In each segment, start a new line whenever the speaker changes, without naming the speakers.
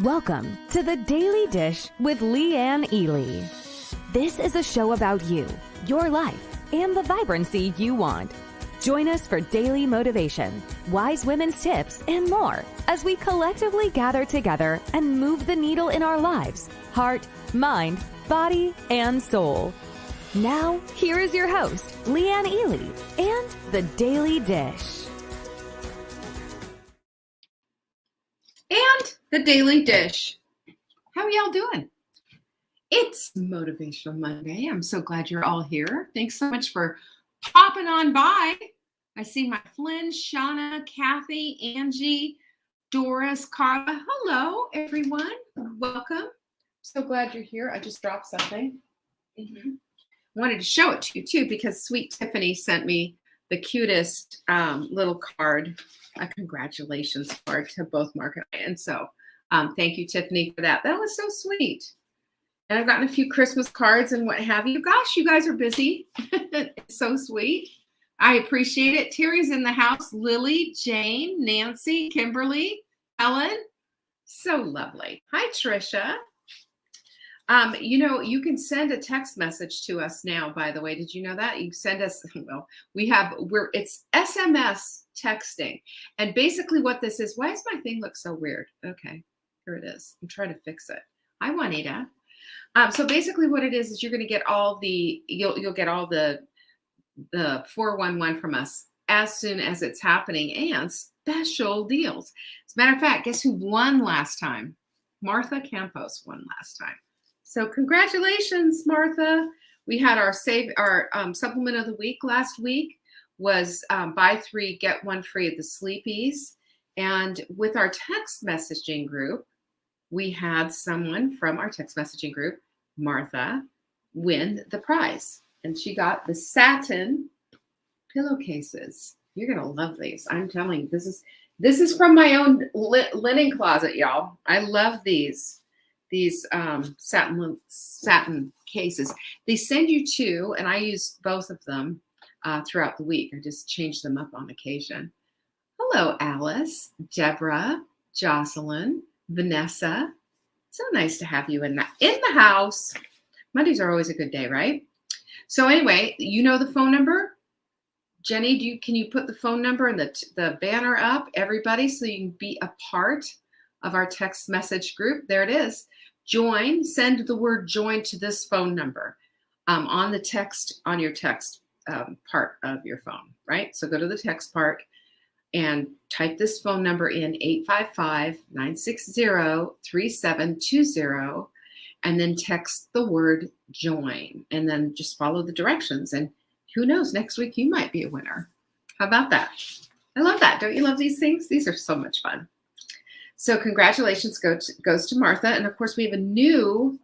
Welcome to the Daily Dish with Leanne Ely. This is a show about you, your life, and the vibrancy you want. Join us for daily motivation, wise women's tips, and more as we collectively gather together and move the needle in our lives, heart, mind, body, and soul. Now, here is your host, Leanne Ely, and the Daily Dish.
And the Daily Dish. How are y'all doing? It's Motivational Monday. I'm so glad you're all here. Thanks so much for popping on by. I see my Flynn, Shauna, Kathy, Angie, Doris, Carla. Hello, everyone. Welcome. So glad you're here. I just dropped something. Wanted to show it to you, too, because sweet Tiffany sent me the cutest little card, a congratulations card to both Mark and I. And so thank you, Tiffany, for that. That was so sweet. And I've gotten a few Christmas cards and what have you. Gosh, you guys are busy. It's so sweet. I appreciate it. Terry's in the house. Lily, Jane, Nancy, Kimberly, Helen. So lovely. Hi, Trisha. You can send a text message to us now, by the way. Did you know that? You send us, it's SMS texting. And basically what this is, why does my thing look so weird? Okay, here it is. I'm trying to fix it. Hi, Juanita. So basically what it is you're going to get you'll get all the 411 from us as soon as it's happening, and special deals. As a matter of fact, guess who won last time? Martha Campos won last time. So congratulations, Martha. We had our supplement of the week last week was buy 3, get 1 free at the Sleepies. And with our text messaging group, we had someone from our text messaging group, Martha, win the prize. And she got the satin pillowcases. You're going to love these. I'm telling you, this is from my own linen closet, y'all. I love these satin cases. They send you 2, and I use both of them throughout the week. I just change them up on occasion. Hello, Alice, Deborah, Jocelyn, Vanessa. So nice to have you in the house. Mondays are always a good day, right? So anyway, you know the phone number? Jenny, can you put the phone number and the banner up, everybody, so you can be a part of our text message group? There it is. Join, send the word join to this phone number on your text part of your phone, right? So go to the text part and type this phone number in, 855-960-3720, and then text the word join, and then just follow the directions. And who knows, next week you might be a winner. How about that? I love that. Don't you love these things? These are so much fun. So congratulations goes to Martha. And of course, we have a new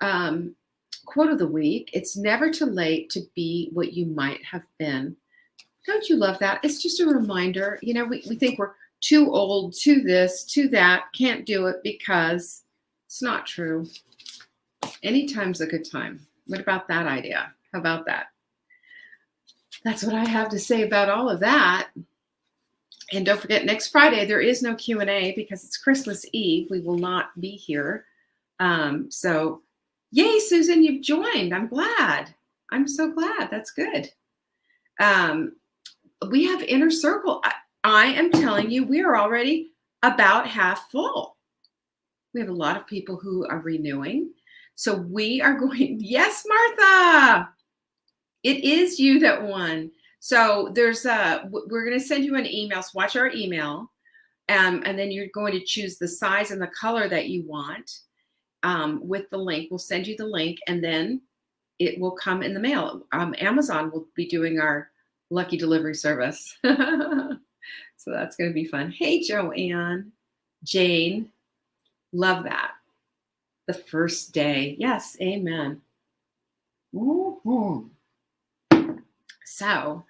quote of the week. It's never too late to be what you might have been. Don't you love that? It's just a reminder. We think we're too old, too this, too that, can't do it, because it's not true. Anytime's a good time. What about that idea? How about that? That's what I have to say about all of that. And don't forget, next Friday, there is no Q&A because it's Christmas Eve. We will not be here. So, yay, Susan, you've joined. I'm glad. I'm so glad. That's good. We have Inner Circle. I am telling you, we are already about half full. We have a lot of people who are renewing. So we are going, yes, Martha, it is you that won. So we're going to send you an email. So watch our email. And then you're going to choose the size and the color that you want with the link. We'll send you the link, and then it will come in the mail. Amazon will be doing our lucky delivery service. So that's going to be fun. Hey, Joanne, Jane, love that. The first day. Yes, amen. Mm-hmm. So,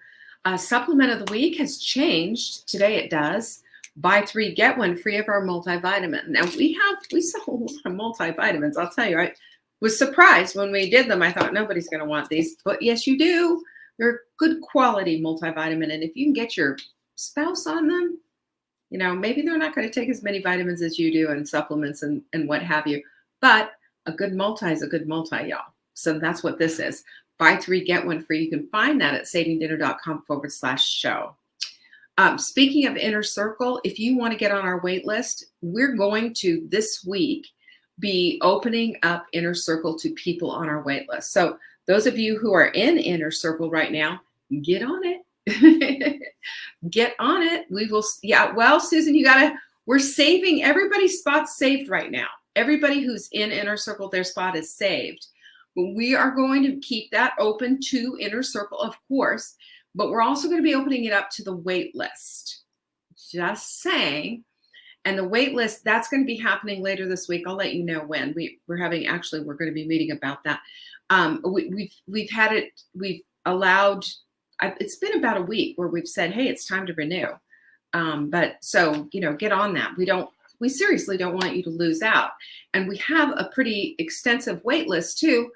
supplement of the week has changed. Today it does. Buy 3, get 1 free of our multivitamin. Now we sell a lot of multivitamins. I'll tell you, I was surprised when we did them. I thought nobody's going to want these, but yes, you do. They're good quality multivitamin, and if you can get your spouse on them, Maybe they're not going to take as many vitamins as you do and supplements and what have you. But a good multi is a good multi, y'all. So that's what this is. Buy 3, get 1 free. You can find that at savingdinner.com/show. Speaking of Inner Circle, if you want to get on our wait list, we're going to this week be opening up Inner Circle to people on our wait list. So those of you who are in Inner Circle right now, get on it. Get on it. We will. Yeah. Well, Susan, we're saving everybody's spot's saved right now. Everybody who's in Inner Circle, their spot is saved. But we are going to keep that open to Inner Circle, of course, but we're also going to be opening it up to the wait list. Just saying. And the wait list, that's going to be happening later this week. I'll let you know when. We're going to be meeting about that. We've allowed, it's been about a week where we've said, hey, it's time to renew. But so, get on that. We seriously don't want you to lose out. And we have a pretty extensive wait list too.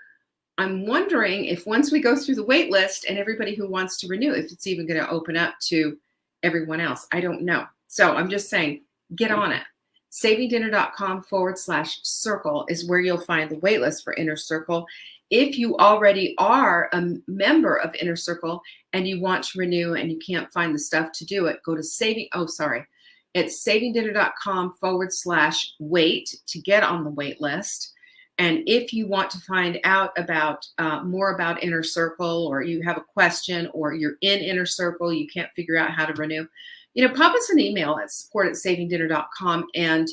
I'm wondering if once we go through the wait list and everybody who wants to renew, if it's even going to open up to everyone else. I don't know. So I'm just saying, get on it. savingdinner.com/circle is where you'll find the wait list for Inner Circle. If you already are a member of Inner Circle and you want to renew and you can't find the stuff to do it, go to it's savingdinner.com/wait to get on the wait list. And if you want to find out about more about Inner Circle, or you have a question, or you're in Inner Circle, you can't figure out how to renew, pop us an email at support@savingdinner.com and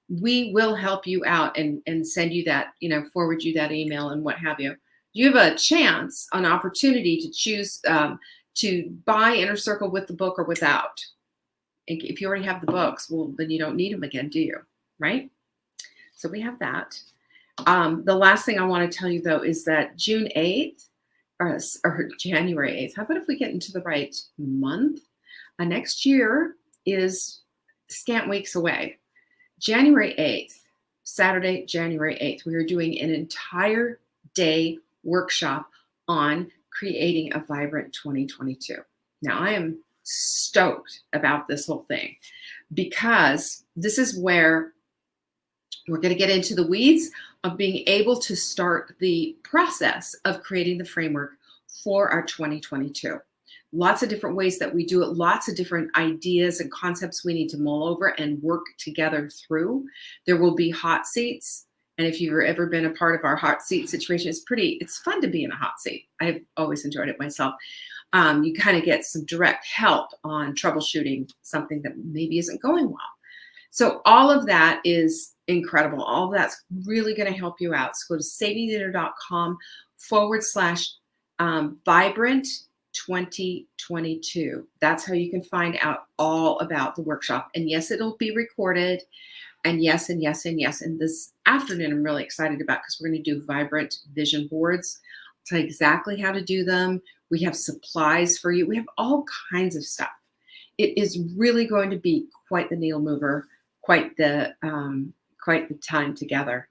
we will help you out and send you that, forward you that email and what have you. You have a chance, an opportunity to choose to buy Inner Circle with the book or without. If you already have the books, well, then you don't need them again, do you? Right? So we have that. The last thing I want to tell you, though, is that June 8th or January 8th, how about if we get into the right month? Next year is scant weeks away. January 8th, Saturday, January 8th, we are doing an entire day workshop on creating a vibrant 2022. Now, I am stoked about this whole thing because this is where we're going to get into the weeds of being able to start the process of creating the framework for our 2022. Lots of different ways that we do it, lots of different ideas and concepts we need to mull over and work together through. There will be hot seats. And if you've ever been a part of our hot seat situation, it's fun to be in a hot seat. I've always enjoyed it myself. You kind of get some direct help on troubleshooting something that maybe isn't going well. So all of that is incredible. All of that's really going to help you out. So go to savingdinner.com/vibrant 2022. That's how you can find out all about the workshop. And yes, it'll be recorded. And yes, and yes, and yes. And this afternoon, I'm really excited about because we're going to do vibrant vision boards. I'll tell you exactly how to do them. We have supplies for you. We have all kinds of stuff. It is really going to be quite the needle mover, quite the time together.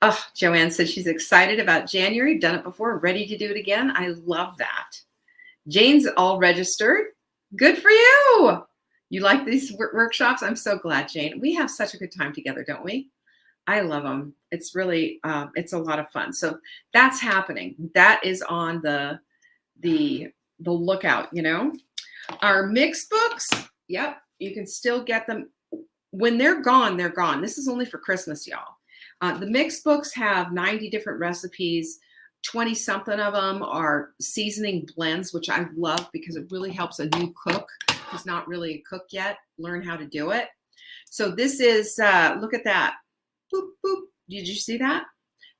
Oh, Joanne says she's excited about January, done it before, ready to do it again. I love that. Jane's all registered. Good for you. You like these workshops? I'm so glad, Jane. We have such a good time together, don't we? I love them. It's really, it's a lot of fun. So that's happening. That is on the lookout, Our mixed books, yep, you can still get them. When they're gone, they're gone. This is only for Christmas, y'all. The mixed books have 90 different recipes. 20 something of them are seasoning blends, which I love because it really helps a new cook who's not really a cook yet learn how to do it. So this is, look at that. Boop, boop. Did you see that?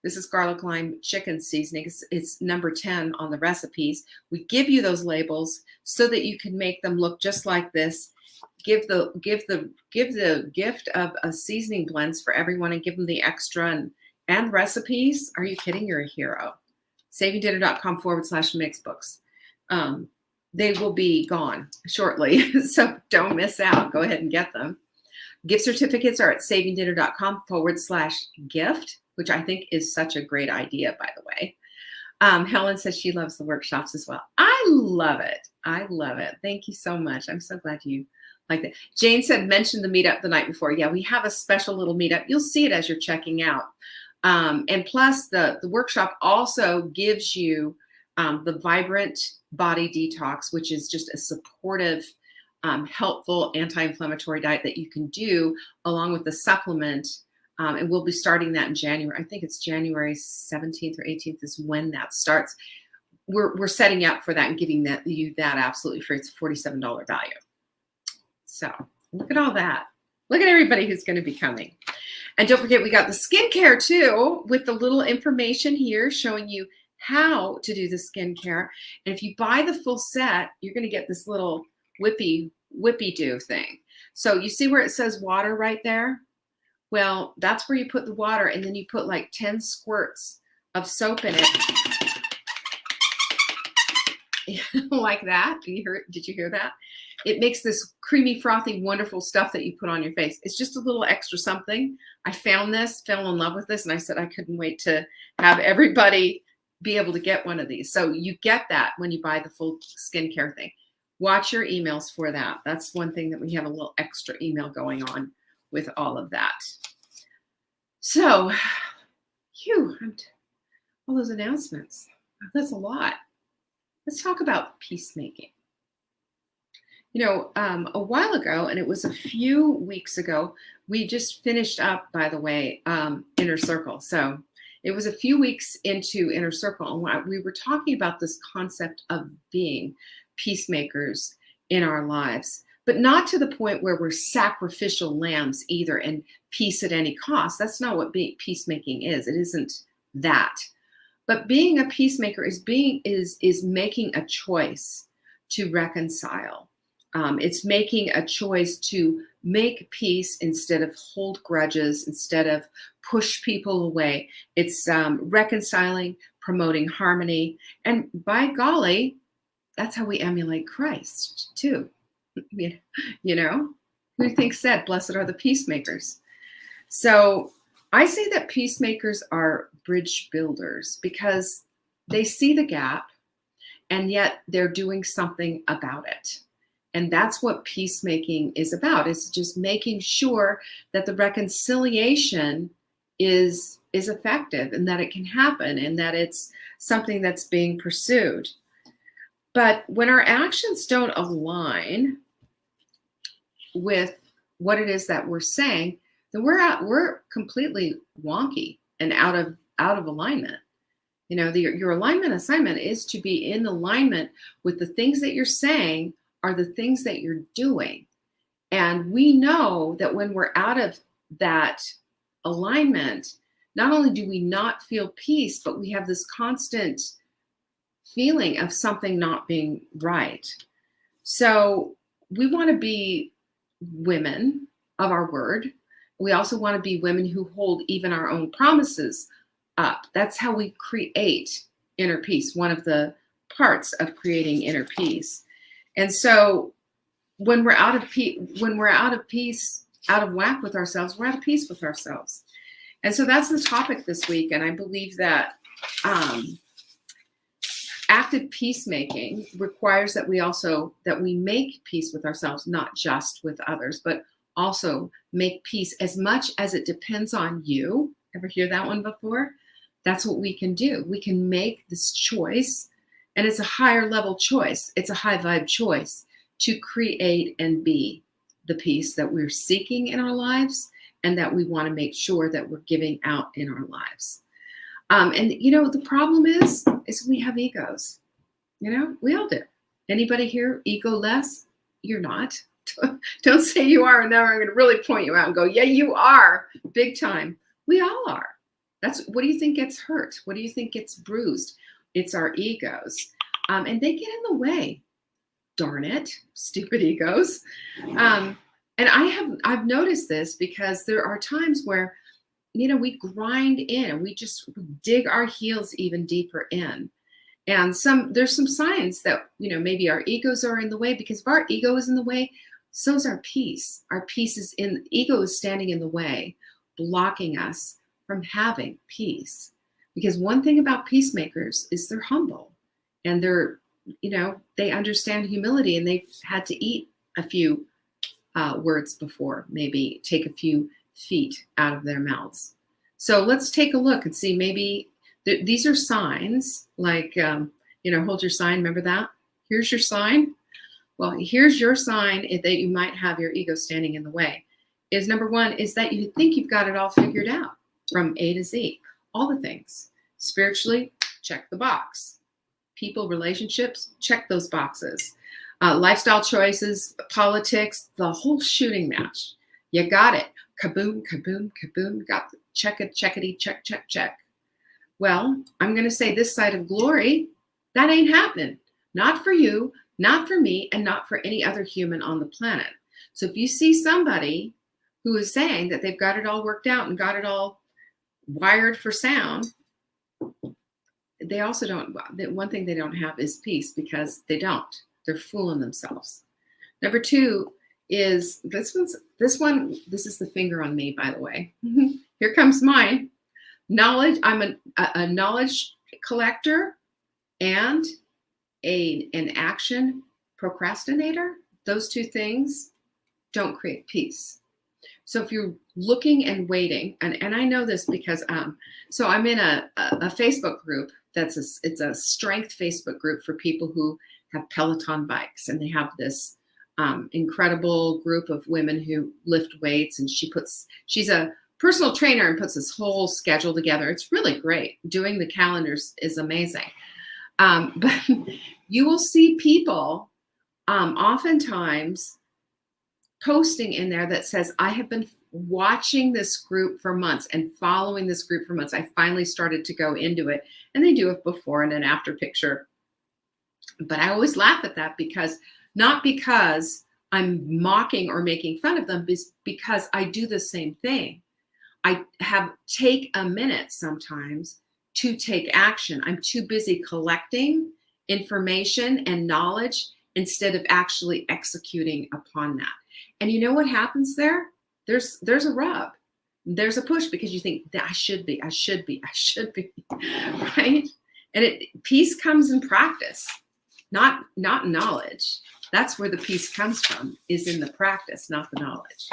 This is garlic lime chicken seasoning. It's number 10 on the recipes. We give you those labels so that you can make them look just like this. Give the gift of a seasoning blends for everyone and give them the extra and recipes. Are you kidding? You're a hero. savingdinner.com/mixed books. They will be gone shortly, so don't miss out. Go ahead and get them. Gift certificates are at savingdinner.com/gift, which I think is such a great idea, by the way. Helen says she loves the workshops as well. I love it. I love it. Thank you so much. I'm so glad you like that. Jane said, mention the meetup the night before. Yeah, we have a special little meetup. You'll see it as you're checking out. And plus the workshop also gives you the Vibrant Body Detox, which is just a supportive, helpful anti-inflammatory diet that you can do along with the supplement. And we'll be starting that in January. I think it's January 17th or 18th is when that starts. We're setting up for that and giving you that absolutely free. It's a $47 value. So look at all that. Look at everybody who's going to be coming. And don't forget, we got the skincare too, with the little information here showing you how to do the skincare. And if you buy the full set, you're going to get this little whippy do thing. So you see where it says water right there? Well, that's where you put the water, and then you put like 10 squirts of soap in it. Like that. Did you hear that? It makes this creamy, frothy, wonderful stuff that you put on your face. It's just a little extra something. I found this, fell in love with this, and I said I couldn't wait to have everybody be able to get one of these. So you get that when you buy the full skincare thing. Watch your emails for that. That's one thing that we have a little extra email going on with all of that. So, all those announcements. That's a lot. Let's talk about peacemaking. You know, a while ago, and it was a few weeks ago, we just finished up, by the way, Inner Circle. So it was a few weeks into Inner Circle, and we were talking about this concept of being peacemakers in our lives, but not to the point where we're sacrificial lambs either and peace at any cost. That's not what peacemaking is. It isn't that. But being a peacemaker is making a choice to reconcile. It's making a choice to make peace instead of hold grudges, instead of push people away. It's reconciling, promoting harmony. And by golly, that's how we emulate Christ too. You know, who do you think said, blessed are the peacemakers? So I say that peacemakers are bridge builders because they see the gap and yet they're doing something about it. And that's what peacemaking is about. It's just making sure that the reconciliation is effective and that it can happen and that it's something that's being pursued. But when our actions don't align with what it is that we're saying, then we're completely wonky and out of alignment. You know, your alignment assignment is to be in alignment with the things that you're saying are the things that you're doing. And we know that when we're out of that alignment, not only do we not feel peace, but we have this constant feeling of something not being right. So we want to be women of our word. We also want to be women who hold even our own promises up. That's how we create inner peace, one of the parts of creating inner peace. And so when we're out of peace, out of whack with ourselves, we're out of peace with ourselves. And so that's the topic this week. And I believe that active peacemaking requires that we make peace with ourselves, not just with others, but also make peace as much as it depends on you. Ever hear that one before? That's what we can do. We can make this choice, and it's a higher level choice. It's a high vibe choice to create and be the peace that we're seeking in our lives and that we want to make sure that we're giving out in our lives. And you know, the problem is we have egos. You know, we all do. Anybody here ego-less? You're not. Don't say you are, and now I'm going to really point you out and go, yeah, you are, big time. We all are. What do you think gets hurt? What do you think gets bruised? It's our egos. And they get in the way. Darn it, stupid egos. And I've noticed this because there are times where, you know, we grind in and we just dig our heels even deeper in. And there's some signs that, you know, maybe our egos are in the way, because if our ego is in the way, so is our peace. Our peace ego is standing in the way, blocking us from having peace. Because one thing about peacemakers is they're humble, and they understand humility, and they've had to eat a few words before, maybe take a few feet out of their mouths. So let's take a look and see, maybe these are signs, like, hold your sign. Remember that? Here's your sign. Well, here's your sign that you might have your ego standing in the way. Is number one is that you think you've got it all figured out from A to Z. All the things. Spiritually, check the box. People, relationships, check those boxes. Lifestyle choices, politics, the whole shooting match. You got it. Kaboom, kaboom, kaboom. Got the check it, checkity, check, check, check. Well, I'm going to say this side of glory, that ain't happening. Not for you, not for me, and not for any other human on the planet. So if you see somebody who is saying that they've got it all worked out and got it all wired for sound, they also don't. One thing they don't have is peace, because they don't. They're fooling themselves. Number two is this one. This is the finger on me, by the way. Here comes mine. Knowledge. I'm a knowledge collector and an action procrastinator. Those two things don't create peace. So if you're looking and waiting, and I know this because so I'm in a Facebook group it's a strength Facebook group for people who have Peloton bikes, and they have this incredible group of women who lift weights, and she's a personal trainer and puts this whole schedule together. It's really great. Doing the calendars is amazing. But you will see people oftentimes posting in there that says, I have been watching this group for months and following this group for months. I finally started to go into it. And they do a before and an after picture. But I always laugh at that, not because I'm mocking or making fun of them, because I do the same thing. I take a minute sometimes to take action. I'm too busy collecting information and knowledge instead of actually executing upon that. And you know what happens there? There's a rub. There's a push, because you think that I should be, right? And peace comes in practice, not knowledge. That's where the peace comes from, is in the practice, not the knowledge.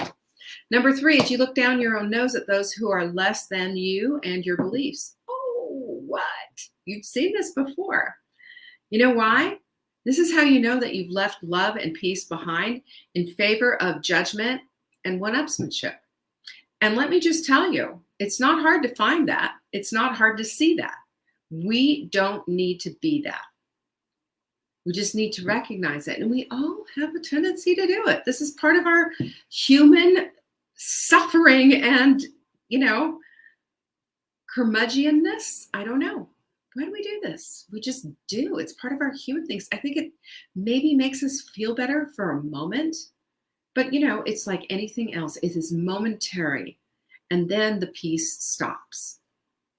Number three is you look down your own nose at those who are less than you and your beliefs. Oh, what? You've seen this before. You know why? This is how you know that you've left love and peace behind in favor of judgment and one-upsmanship. And let me just tell you, it's not hard to find that. It's not hard to see that. We don't need to be that. We just need to recognize it. And we all have a tendency to do it. This is part of our human suffering and, curmudgeonness. I don't know. Why do we do this? We just do. It's part of our human things. I think it maybe makes us feel better for a moment. But, it's like anything else. It is momentary. And then the peace stops.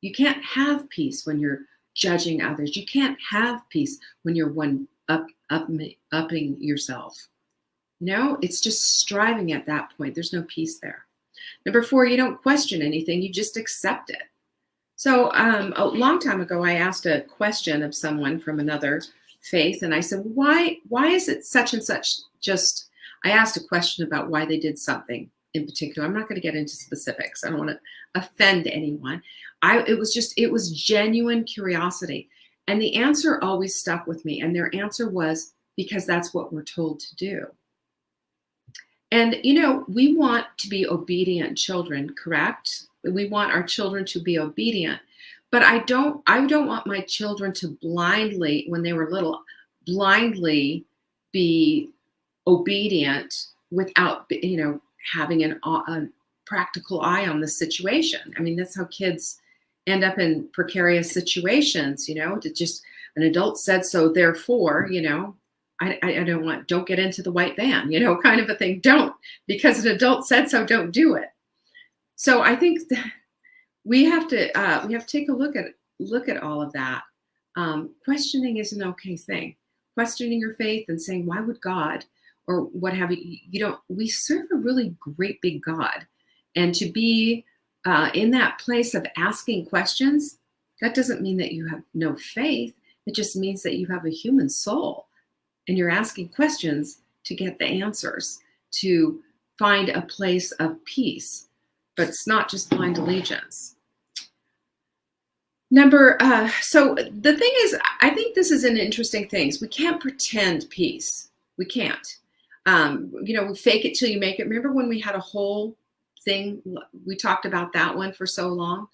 You can't have peace when you're judging others. You can't have peace when you're upping yourself. It's just striving at that point. There's no peace there. Number four, you don't question anything. You just accept it. So a long time ago, I asked a question of someone from another faith. And I said, why is it such and such? I asked a question about why they did something in particular. I'm not going to get into specifics. I don't want to offend anyone. It was genuine curiosity. And the answer always stuck with me. And their answer was, because that's what we're told to do. And, we want to be obedient children, correct? We want our children to be obedient. But I don't want my children to blindly, when they were little, blindly be obedient without, having a practical eye on the situation. I mean, that's how kids end up in precarious situations, to just an adult said so, therefore, don't get into the white van, kind of a thing. Don't, because an adult said so, don't do it. So I think that we have to take a look at all of that. Questioning is an okay thing. Questioning your faith and saying, why would God, or what have you, we serve a really great big God. And to be in that place of asking questions, That doesn't mean that you have no faith. It just means that you have a human soul and you're asking questions to get the answers, to find a place of peace. But it's not just blind allegiance. So the thing is, I think this is an interesting thing. We can't pretend peace. We can't. We fake it till you make it. Remember when we had a whole thing, we talked about that one for so long?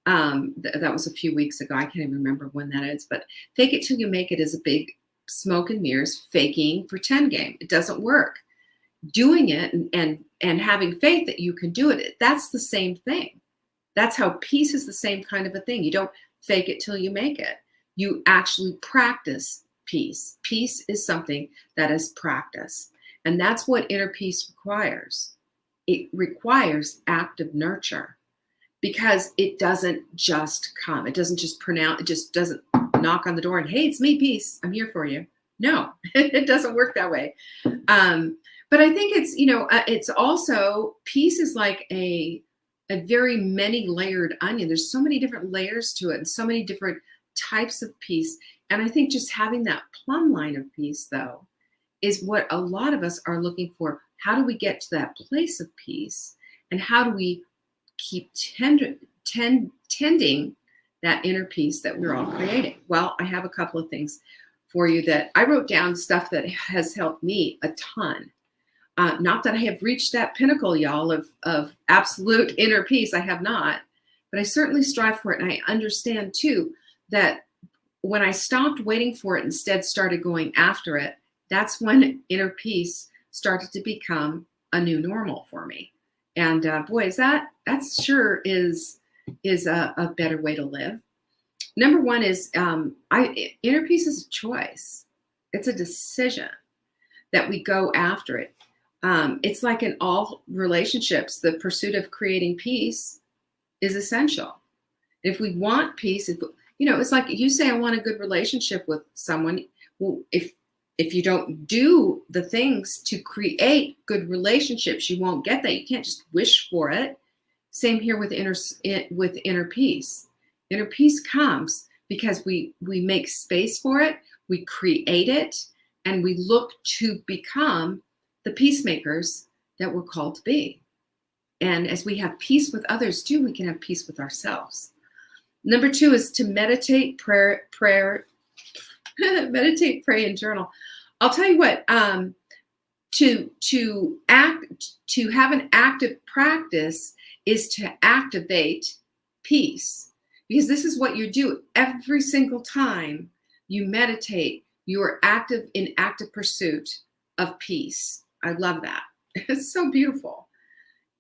That was a few weeks ago. I can't even remember when that is, but fake it till you make it is a big smoke and mirrors, faking pretend game. It doesn't work. Doing it and having faith that you can do it, that's the same thing. That's how peace is the same kind of a thing. You don't fake it till you make it. You actually practice peace. Peace is something that is practice. And that's what inner peace requires. It requires active nurture because it doesn't just come. It doesn't just pronounce, it just doesn't knock on the door and, hey, it's me, peace. I'm here for you. No, it doesn't work that way. But I think it's also, peace is like a very many layered onion. There's so many different layers to it and so many different types of peace. And I think just having that plumb line of peace, though, is what a lot of us are looking for. How do we get to that place of peace? And how do we keep tending that inner peace that we're all creating? Well, I have a couple of things for you that I wrote down, stuff that has helped me a ton. Not that I have reached that pinnacle, y'all, of absolute inner peace. I have not, but I certainly strive for it. And I understand, too, that when I stopped waiting for it, instead started going after it, that's when inner peace started to become a new normal for me. And boy, that sure is a better way to live. Number one is inner peace is a choice. It's a decision that we go after it. It's like in all relationships, the pursuit of creating peace is essential. If we want peace, it's like you say, I want a good relationship with someone. Well, if you don't do the things to create good relationships, you won't get that. You can't just wish for it. Same here with inner peace. Inner peace comes because we make space for it, we create it, and we look to become the peacemakers that we're called to be. And as we have peace with others too, we can have peace with ourselves. Number two is to meditate, meditate, pray, and journal. I'll tell you what, to have an active practice is to activate peace, because this is what you do every single time you meditate. You are in active pursuit of peace. I love that. It's so beautiful.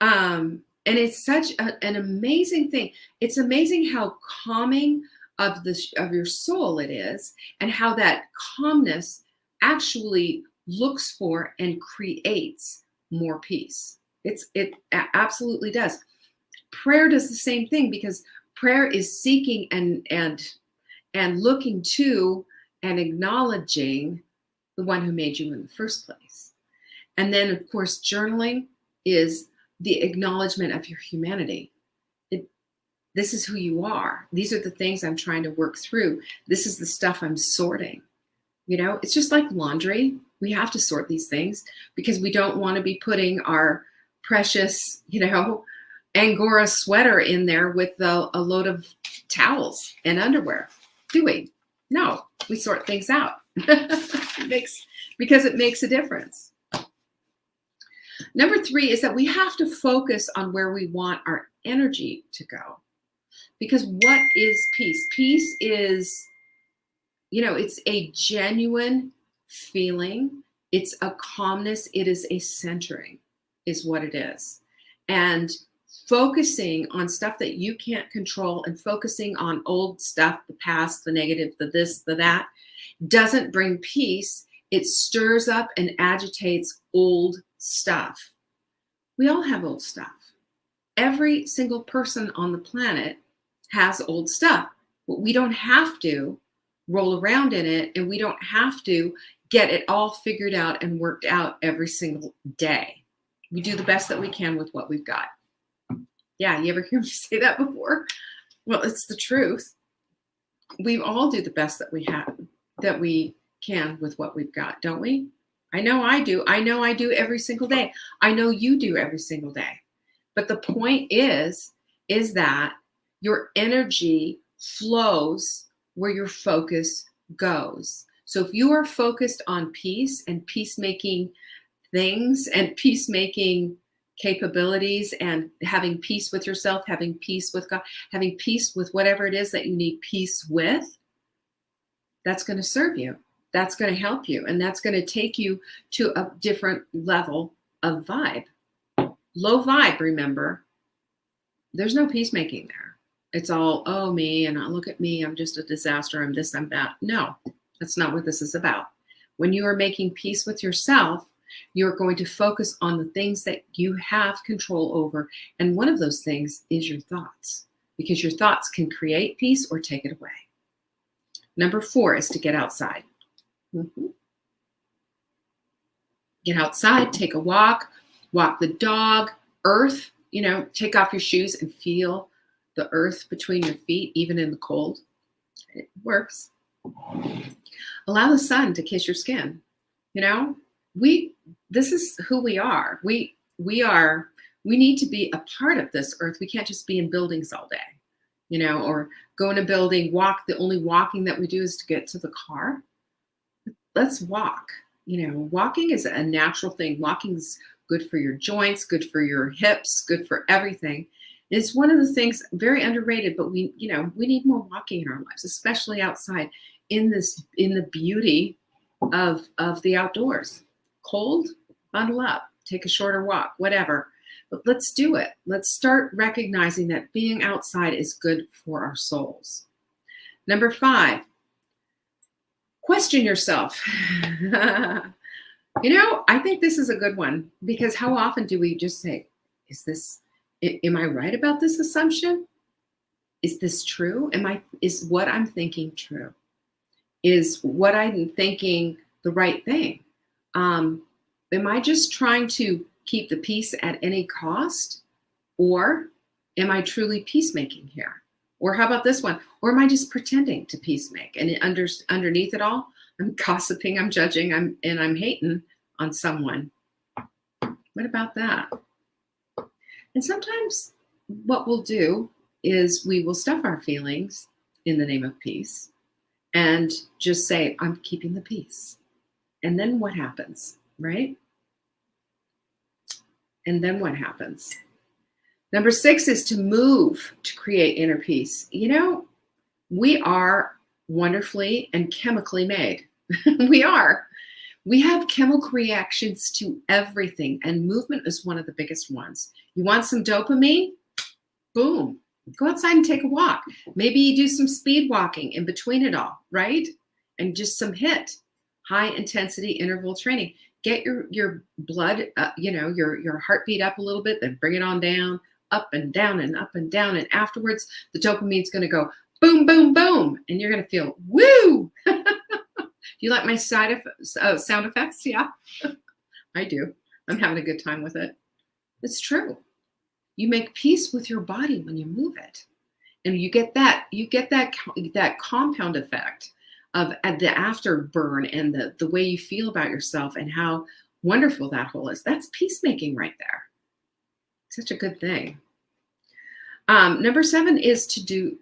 And it's such an amazing thing. It's amazing how calming of your soul it is, and how that calmness actually looks for and creates more peace. It absolutely does. Prayer does the same thing, because prayer is seeking and looking to and acknowledging the one who made you in the first place. And then, of course, journaling is the acknowledgement of your humanity. This is who you are. These are the things I'm trying to work through. This is the stuff I'm sorting. It's just like laundry. We have to sort these things because we don't want to be putting our precious, Angora sweater in there with a load of towels and underwear. Do we? No, we sort things out. Because it makes a difference. Number three is that we have to focus on where we want our energy to go. Because what is peace? Peace is, it's a genuine feeling. It's a calmness. It is a centering, is what it is. And focusing on stuff that you can't control and focusing on old stuff, the past, the negative, the this, the that, doesn't bring peace. It stirs up and agitates old stuff. We all have old stuff. Every single person on the planet has old stuff. But we don't have to roll around in it, and we don't have to get it all figured out and worked out every single day. We do the best that we can with what we've got. Yeah, you ever hear me say that before? Well, it's the truth. we all do the best that we can with what we've got, don't we? I know I do. I know I do every single day. I know you do every single day. But the point is that your energy flows where your focus goes. So if you are focused on peace and peacemaking things and peacemaking capabilities and having peace with yourself, having peace with God, having peace with whatever it is that you need peace with, that's going to serve you. That's going to help you. And that's going to take you to a different level of vibe. Low vibe, remember, there's no peacemaking there. It's all, oh, me, and look at me. I'm just a disaster. I'm this, I'm that. No, that's not what this is about. When you are making peace with yourself, you're going to focus on the things that you have control over. And one of those things is your thoughts, because your thoughts can create peace or take it away. Number 4 is to get outside. Get outside, take a walk the dog, earth, take off your shoes and feel the earth between your feet, even in the cold. It works. Allow the sun to kiss your skin. This is who we are. We need to be a part of this earth. We can't just be in buildings all day, or go in a building, walk. The only walking that we do is to get to the car. Let's walk. Walking is a natural thing. Walking is good for your joints, good for your hips, good for everything. It's one of the things very underrated, but we need more walking in our lives, especially outside in the beauty of the outdoors. Cold, bundle up, take a shorter walk, whatever. But let's do it. Let's start recognizing that being outside is good for our souls. Number 5, question yourself. I think this is a good one, because how often do we just say, am I right about this assumption? Is this true? Is what I'm thinking true? Is what I'm thinking the right thing? Am I just trying to keep the peace at any cost? Or am I truly peacemaking here? Or how about this one? Or am I just pretending to peacemake? And underneath it all, I'm gossiping, I'm judging, I'm hating on someone. What about that? And sometimes what we'll do is we will stuff our feelings in the name of peace and just say, I'm keeping the peace. And then what happens, right? And then what happens? Number 6 is to move to create inner peace. We are wonderfully and chemically made. We are. We have chemical reactions to everything, and movement is one of the biggest ones. You want some dopamine? Boom. Go outside and take a walk. Maybe you do some speed walking in between it all, right? And just some HIIT, high intensity interval training. Get your blood, your heartbeat up a little bit, then bring it on down, up and down and up and down. And afterwards, the dopamine's going to go boom, boom, boom. And you're going to feel, woo. You like my sound effects? Yeah, I do. I'm having a good time with it. It's true. You make peace with your body when you move it. And you get that compound effect of the afterburn and the way you feel about yourself and how wonderful that whole is. That's peacemaking right there. Such a good thing. Number 7 is to do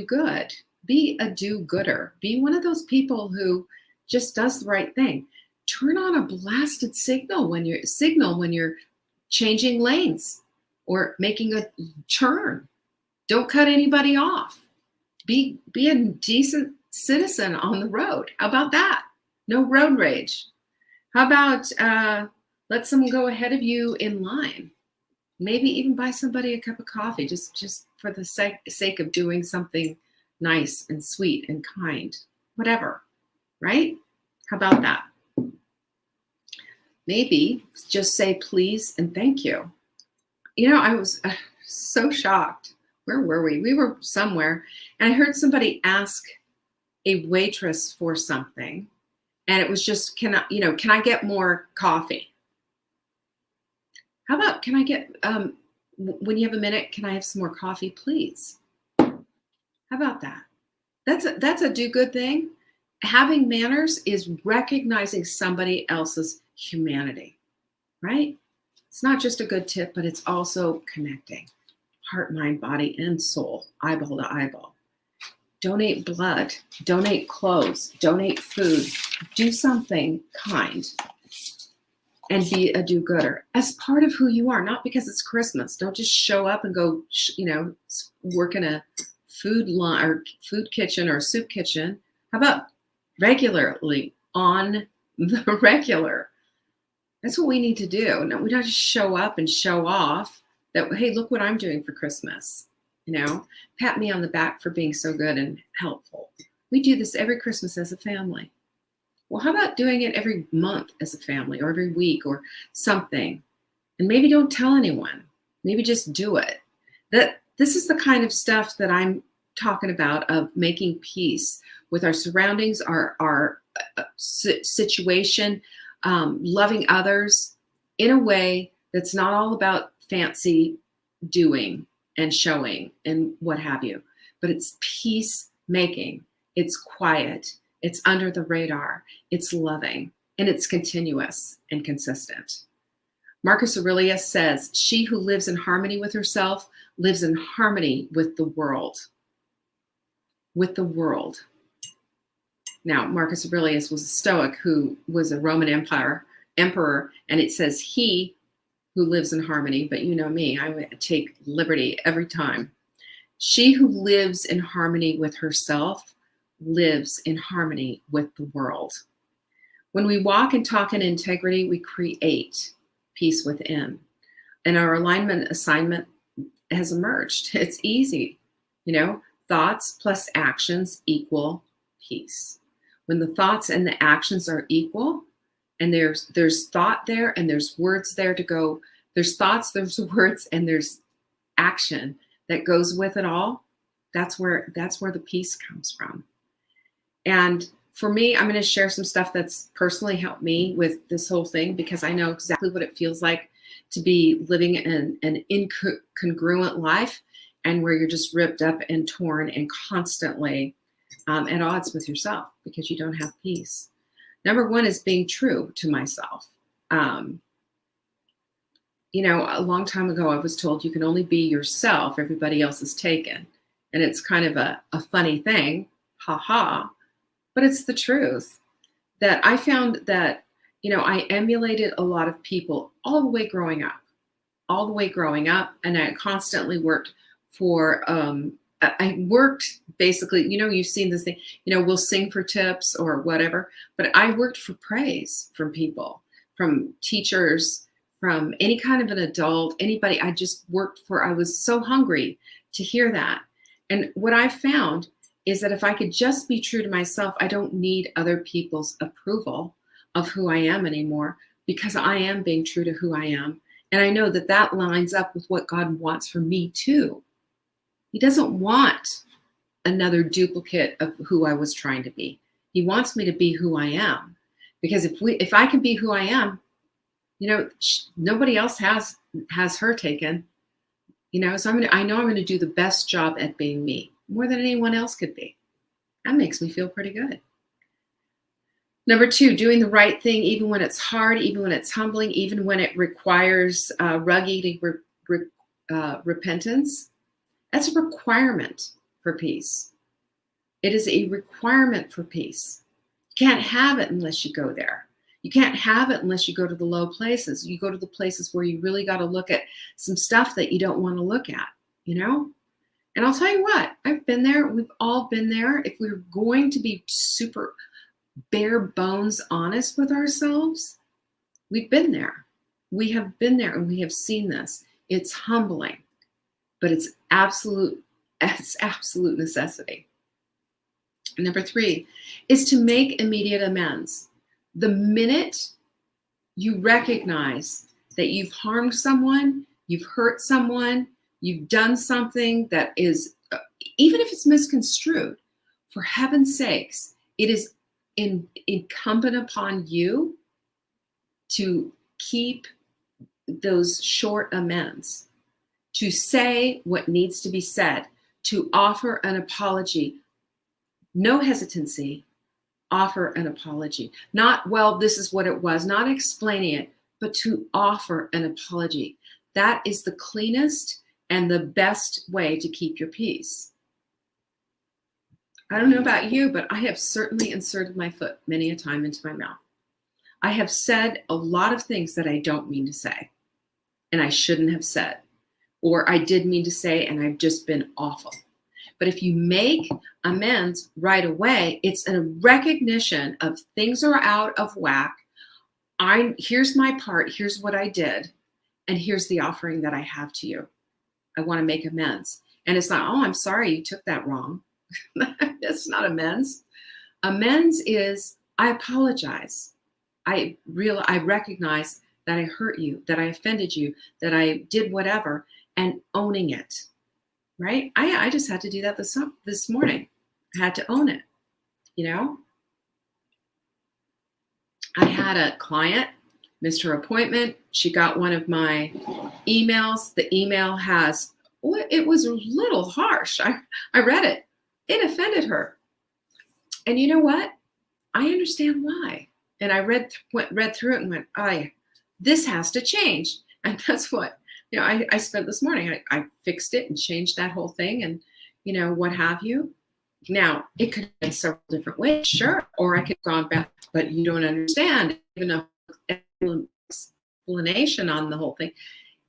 good. Be a do-gooder. Be one of those people who just does the right thing. Turn on a blasted signal when you're changing lanes or making a turn. Don't cut anybody off. Be a decent citizen on the road. How about that? No road rage. How about let someone go ahead of you in line? Maybe even buy somebody a cup of coffee just for the sake of doing something nice and sweet and kind, whatever, right? How about that? Maybe just say please and thank you. I was so shocked. Where were we? We were somewhere, and I heard somebody ask a waitress for something, and it was just, can I get more coffee? How about, can I get, when you have a minute, can I have some more coffee, please? How about that? That's a do good thing. Having manners is recognizing somebody else's humanity, right? It's not just a good tip, but it's also connecting heart, mind, body, and soul, eyeball to eyeball. Donate blood, donate clothes, donate food, do something kind, and be a do-gooder as part of who you are, not because it's Christmas. Don't just show up and go, work in a food line or food kitchen or soup kitchen. How about regularly on the regular? That's what we need to do. No, we don't just show up and show off that, hey, look what I'm doing for Christmas. Pat me on the back for being so good and helpful. We do this every Christmas as a family. Well, how about doing it every month as a family or every week or something? And maybe don't tell anyone. Maybe just do it. This is the kind of stuff that I'm talking about, of making peace with our surroundings, our situation, loving others in a way that's not all about fancy doing and showing and what have you, but it's peacemaking. It's quiet. It's under the radar. It's loving, and it's continuous and consistent. Marcus Aurelius says, "She who lives in harmony with herself lives in harmony with the world." With the world. Now, Marcus Aurelius was a Stoic who was a Roman emperor, and it says he who lives in harmony, but you know me, I would take liberty every time. She who lives in harmony with herself lives in harmony with the world. When we walk and talk in integrity, we create peace within. And our alignment assignment has emerged. It's easy, thoughts plus actions equal peace. When the thoughts and the actions are equal, and there's thought there and there's words there to go, there's thoughts, there's words, and there's action that goes with it all, that's where the peace comes from. And for me, I'm going to share some stuff that's personally helped me with this whole thing, because I know exactly what it feels like to be living an incongruent life, and where you're just ripped up and torn and constantly at odds with yourself because you don't have peace. Number one is being true to myself. A long time ago, I was told you can only be yourself. Everybody else is taken. And it's kind of a funny thing, but it's the truth. That I found that, I emulated a lot of people all the way growing up. And I constantly worked for, I worked basically, you've seen this thing, we'll sing for tips or whatever, but I worked for praise from people, from teachers, from any kind of an adult, anybody. I was so hungry to hear that. And what I found is that if I could just be true to myself, I don't need other people's approval of who I am anymore, because I am being true to who I am. And I know that that lines up with what God wants for me too. He doesn't want another duplicate of who I was trying to be. He wants me to be who I am. Because if I can be who I am, nobody else has her taken. So I know I'm going to do the best job at being me, more than anyone else could be. That makes me feel pretty good. Number two, doing the right thing, even when it's hard, even when it's humbling, even when it requires rugged repentance. That's a requirement for peace. It is a requirement for peace. You can't have it unless you go there. You can't have it unless you go to the low places. You go to the places where you really got to look at some stuff that you don't want to look at, And I'll tell you what, I've been there. We've all been there. If we're going to be super bare bones honest with ourselves, we've been there. We have been there, and we have seen this. It's humbling, but it's absolute necessity. Number three is to make immediate amends. The minute you recognize that you've harmed someone, you've hurt someone, you've done something that is, even if it's misconstrued, for heaven's sakes, it is incumbent upon you to keep those short amends, to say what needs to be said, to offer an apology No hesitancy. Offer an apology. Not, well, this is what it was, not explaining it, but to offer an apology. That is the cleanest and the best way to keep your peace. I don't know about you, but I have certainly inserted my foot many a time into my mouth. I have said a lot of things that I don't mean to say, and I shouldn't have said, or I did mean to say, and I've just been awful. But if you make amends right away, it's a recognition of things are out of whack. Here's my part. Here's what I did. And here's the offering that I have to you. I want to make amends. And it's not, oh, I'm sorry you took that wrong. That's not amends. Amends is, I apologize. I recognize that I hurt you, that I offended you, that I did whatever, and owning it. Right? I just had to do that this morning. I had to own it. You know, I had a client, missed her appointment. She got one of my emails. The email it was a little harsh. I read it. It offended her. And you know what? I understand why. And I read through it and went, oh, yeah, this has to change. And that's what, I spent this morning. I fixed it and changed that whole thing and, what have you. Now, it could have been several different ways, sure. Or I could have gone back, but you don't understand. Even an explanation on the whole thing.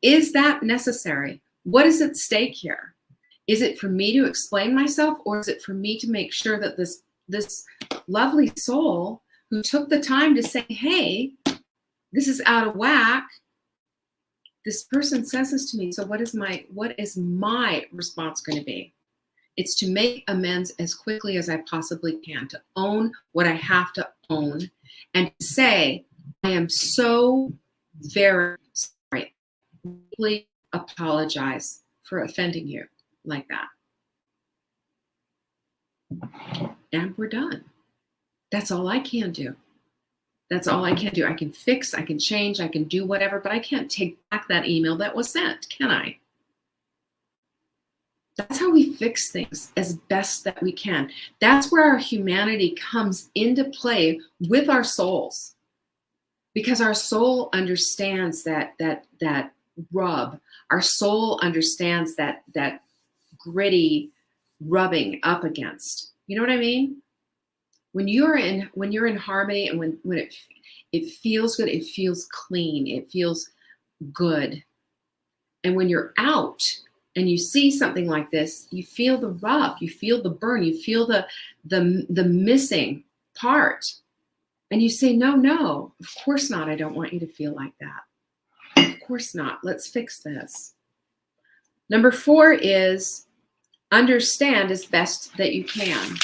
Is that necessary? What is at stake here? Is it for me to explain myself, or is it for me to make sure that this lovely soul who took the time to say, hey, this is out of whack, this person says this to me, so what is my response going to be? It's to make amends as quickly as I possibly can, to own what I have to own, and to say, I am so very sorry. I deeply apologize for offending you like that. And we're done. That's all I can do. That's all I can do. I can fix, I can change, I can do whatever, but I can't take back that email that was sent, can I? That's how we fix things as best that we can. That's where our humanity comes into play with our souls. Because our soul understands that rub. Our soul understands that gritty rubbing up against. You know what I mean? When you're in harmony, and when it feels good, it feels clean, it feels good. And when you're out and you see something like this, you feel the rub, you feel the burn, you feel the missing part. And you say, no, of course not. I don't want you to feel like that. Of course not. Let's fix this. Number 4 is understand as best that you can.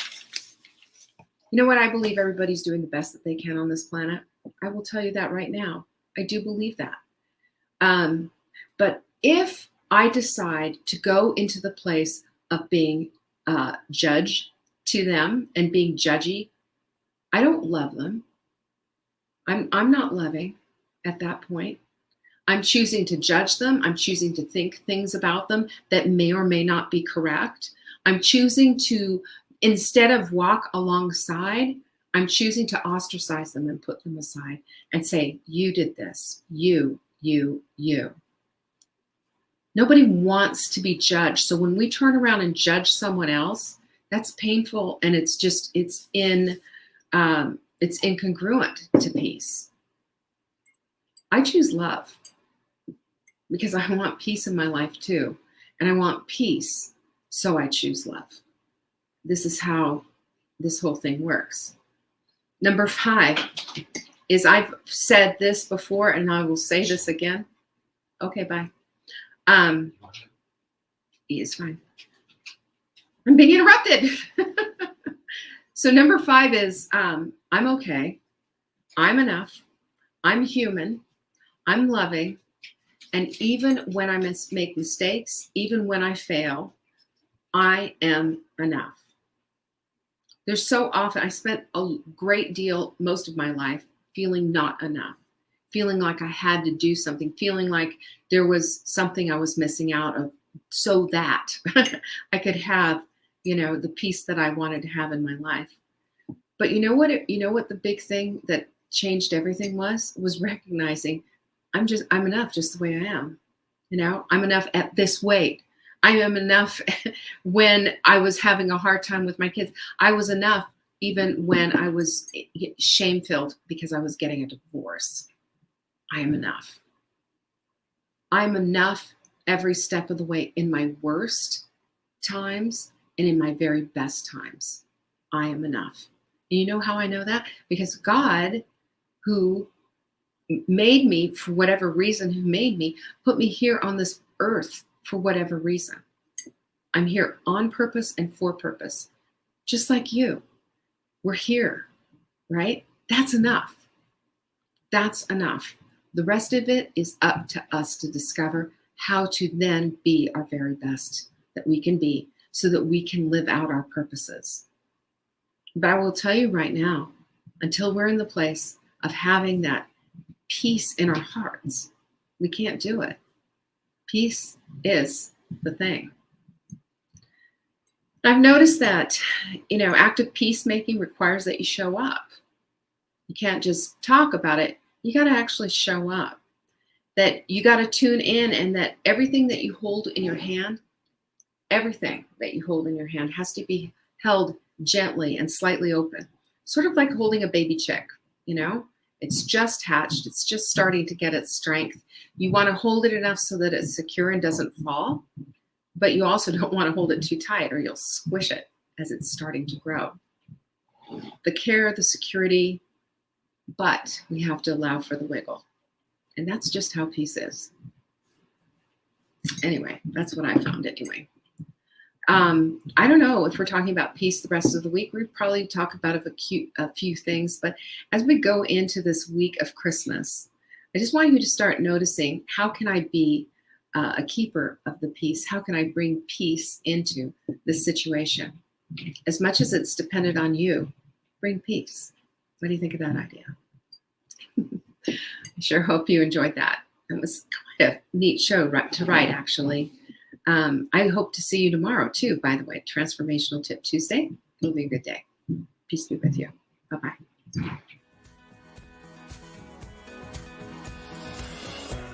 You know what? I believe everybody's doing the best that they can on this planet. I will tell you that right now. I do believe that. But if I decide to go into the place of being judge to them and being judgy, I don't love them. I'm not loving at that point. I'm choosing to judge them. I'm choosing to think things about them that may or may not be correct. I'm choosing to, instead of walk alongside, I'm choosing to ostracize them and put them aside and say, you did this, you. Nobody wants to be judged. So when we turn around and judge someone else, that's painful, and it's incongruent to peace. I choose love because I want peace in my life too. And I want peace, so I choose love. This is how this whole thing works. Number 5 is, I've said this before and I will say this again. Okay, bye. It's fine. I'm being interrupted. So number 5 is, I'm okay. I'm enough. I'm human. I'm loving. And even when I make mistakes, even when I fail, I am enough. There's so often, I spent a great deal, most of my life, feeling not enough, feeling like I had to do something, feeling like there was something I was missing out of, so that I could have the peace that I wanted to have in my life. But you know what the big thing that changed everything was recognizing I'm enough just the way I am. I'm enough at this weight. I am enough when I was having a hard time with my kids. I was enough even when I was shame-filled because I was getting a divorce. I am enough. I'm enough every step of the way in my worst times and in my very best times. I am enough. And you know how I know that? Because God, who made me for whatever reason, put me here on this earth for whatever reason. I'm here on purpose and for purpose, just like you. We're here, right? That's enough. That's enough. The rest of it is up to us to discover how to then be our very best that we can be so that we can live out our purposes. But I will tell you right now, until we're in the place of having that peace in our hearts, we can't do it. Peace is the thing. I've noticed that, active peacemaking requires that you show up. You can't just talk about it. You got to actually show up. That you got to tune in, and that everything that you hold in your hand, has to be held gently and slightly open. Sort of like holding a baby chick, It's just hatched. It's just starting to get its strength. You want to hold it enough so that it's secure and doesn't fall. But you also don't want to hold it too tight or you'll squish it as it's starting to grow. The care, the security, but we have to allow for the wiggle. And that's just how peace is. Anyway, that's what I found anyway. I don't know if we're talking about peace the rest of the week. We'll probably talk about a few things. But as we go into this week of Christmas, I just want you to start noticing, how can I be a keeper of the peace? How can I bring peace into this situation? As much as it's dependent on you, bring peace. What do you think of that idea? I sure hope you enjoyed that. It was quite a neat show to write, actually. I hope to see you tomorrow, too, by the way. Transformational Tip Tuesday. It'll be a good day. Peace be with you. Bye-bye.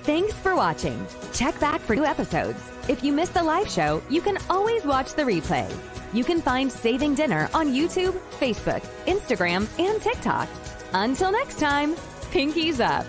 Thanks for watching. Check back for new episodes. If you missed the live show, you can always watch the replay. You can find Saving Dinner on YouTube, Facebook, Instagram, and TikTok. Until next time, pinkies up.